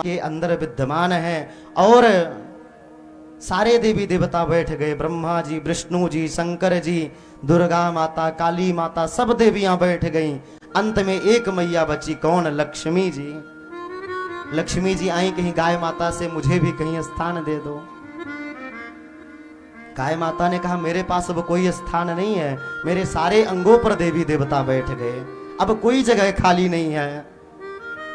के अंदर विद्यमान है। और सारे देवी देवता बैठ गए, ब्रह्मा जी, विष्णु जी, शंकर जी, दुर्गा माता, काली माता, सब देवियां बैठ गईं। अंत में एक मैया बची, कौन? लक्ष्मी जी। लक्ष्मी जी आई, कहीं गाय माता से मुझे भी कहीं स्थान दे दो। गाय माता ने कहा मेरे पास अब कोई स्थान नहीं है, मेरे सारे अंगों पर देवी देवता बैठ गए, अब कोई जगह खाली नहीं है।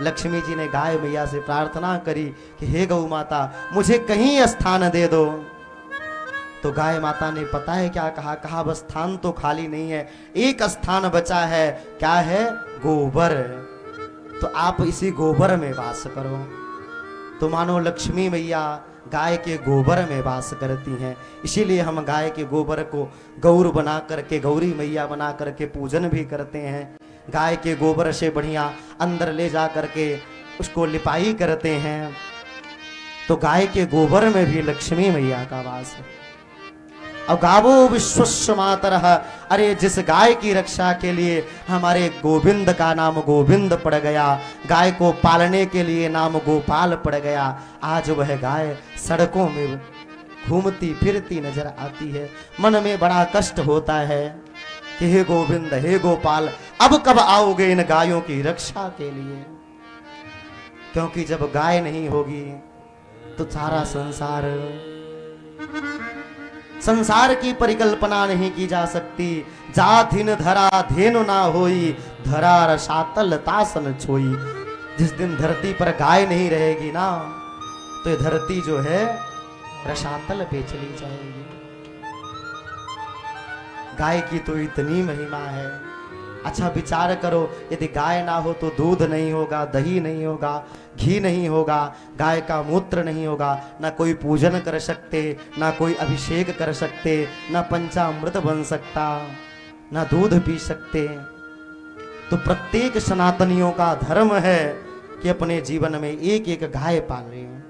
लक्ष्मी जी ने गाय मैया से प्रार्थना करी कि हे गौ माता मुझे कहीं स्थान दे दो। तो गाय माता ने पता है क्या कहा? कहा अब स्थान तो खाली नहीं है, एक स्थान बचा है। क्या है? गोबर। तो आप इसी गोबर में वास करो। तो मानो लक्ष्मी मैया गाय के गोबर में वास करती हैं, इसीलिए हम गाय के गोबर को गौर बना करके, गौरी मैया बना करके पूजन भी करते हैं। गाय के गोबर से बढ़िया अंदर ले जा करके उसको लिपाई करते हैं। तो गाय के गोबर में भी लक्ष्मी मैया का वास है। अब गावो विश्वस्य मातरः, अरे जिस गाय की रक्षा के लिए हमारे गोविंद का नाम गोविंद पड़ गया, गाय को पालने के लिए नाम गोपाल पड़ गया, आज वह गाय सड़कों में घूमती फिरती नजर आती है। मन में बड़ा कष्ट होता है कि हे गोविंद, हे गोपाल, अब कब आओगे इन गायों की रक्षा के लिए? क्योंकि जब गाय नहीं होगी तो सारा संसार की परिकल्पना नहीं की जा सकती। जाथिन धरा धेनु ना होई, धरा रसातल तासन छोई। जिस दिन धरती पर गाय नहीं रहेगी ना, तो ये धरती जो है रसातल पे चली जाएगी। गाय की तो इतनी महिमा है। अच्छा विचार करो, यदि गाय ना हो तो दूध नहीं होगा, दही नहीं होगा, घी नहीं होगा, गाय का मूत्र नहीं होगा, ना कोई पूजन कर सकते, ना कोई अभिषेक कर सकते, ना पंचामृत बन सकता, ना दूध पी सकते। तो प्रत्येक सनातनियों का धर्म है कि अपने जीवन में एक एक गाय पालें,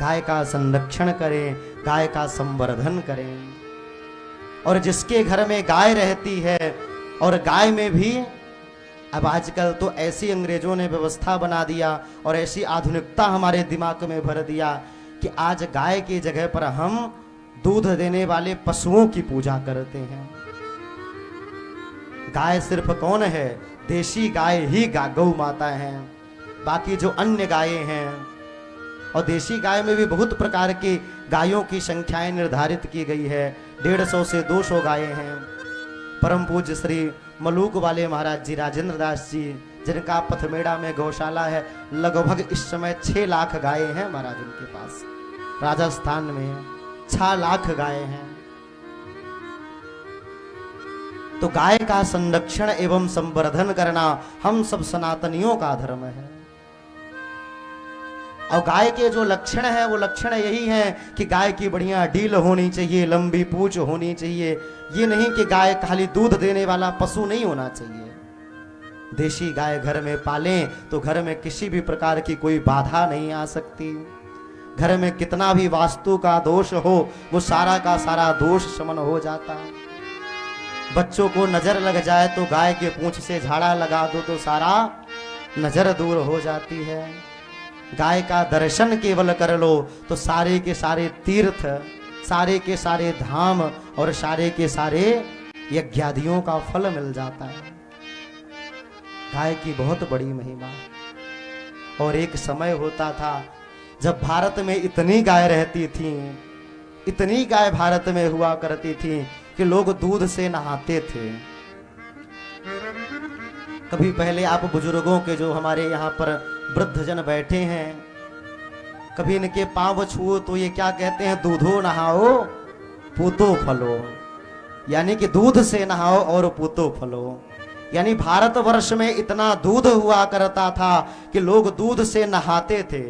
गाय का संरक्षण करें, गाय का संवर्धन करें। और जिसके घर में गाय रहती है, और गाय में भी अब आजकल तो ऐसी अंग्रेजों ने व्यवस्था बना दिया और ऐसी आधुनिकता हमारे दिमाग में भर दिया कि आज गाय की जगह पर हम दूध देने वाले पशुओं की पूजा करते हैं। गाय सिर्फ कौन है? देशी गाय ही गौ माता है। बाकी जो अन्य गायें हैं, और देशी गाय में भी बहुत प्रकार की गायों की संख्याएं निर्धारित की गई है। 150 से 200 गायें हैं। परम पूज्य श्री मलूक वाले महाराज जी, राजेंद्र दास जी, जिनका पथमेड़ा में गौशाला है, लगभग इस समय 6 लाख गायें हैं महाराज उनके पास। राजस्थान में 6 लाख गायें हैं। तो गाय का संरक्षण एवं संवर्धन करना हम सब सनातनियों का धर्म है। और गाय के जो लक्षण है वो लक्षण यही है कि गाय की बढ़िया डील होनी चाहिए, लंबी पूंछ होनी चाहिए। ये नहीं कि गाय खाली दूध देने वाला पशु नहीं होना चाहिए। देशी गाय घर में पालें तो घर में किसी भी प्रकार की कोई बाधा नहीं आ सकती। घर में कितना भी वास्तु का दोष हो वो सारा का सारा दोष शमन हो जाता। बच्चों को नजर लग जाए तो गाय के पूंछ से झाड़ा लगा दो तो सारा नजर दूर हो जाती है। गाय का दर्शन केवल कर लो तो सारे के सारे तीर्थ, सारे के सारे धाम और सारे के सारे यज्ञादियों का फल मिल जाता है। गाय की बहुत बड़ी महिमा। और एक समय होता था जब भारत में इतनी गाय रहती थी, इतनी गाय भारत में हुआ करती थी कि लोग दूध से नहाते थे। कभी पहले आप बुजुर्गों के जो हमारे यहाँ पर वृद्धजन बैठे हैं, कभी इनके पांव छुओ तो ये क्या कहते हैं? दूधो नहाओ पूतो फलो, यानी कि दूध से नहाओ और पूतो फलो। यानी भारतवर्ष में इतना दूध हुआ करता था कि लोग दूध से नहाते थे।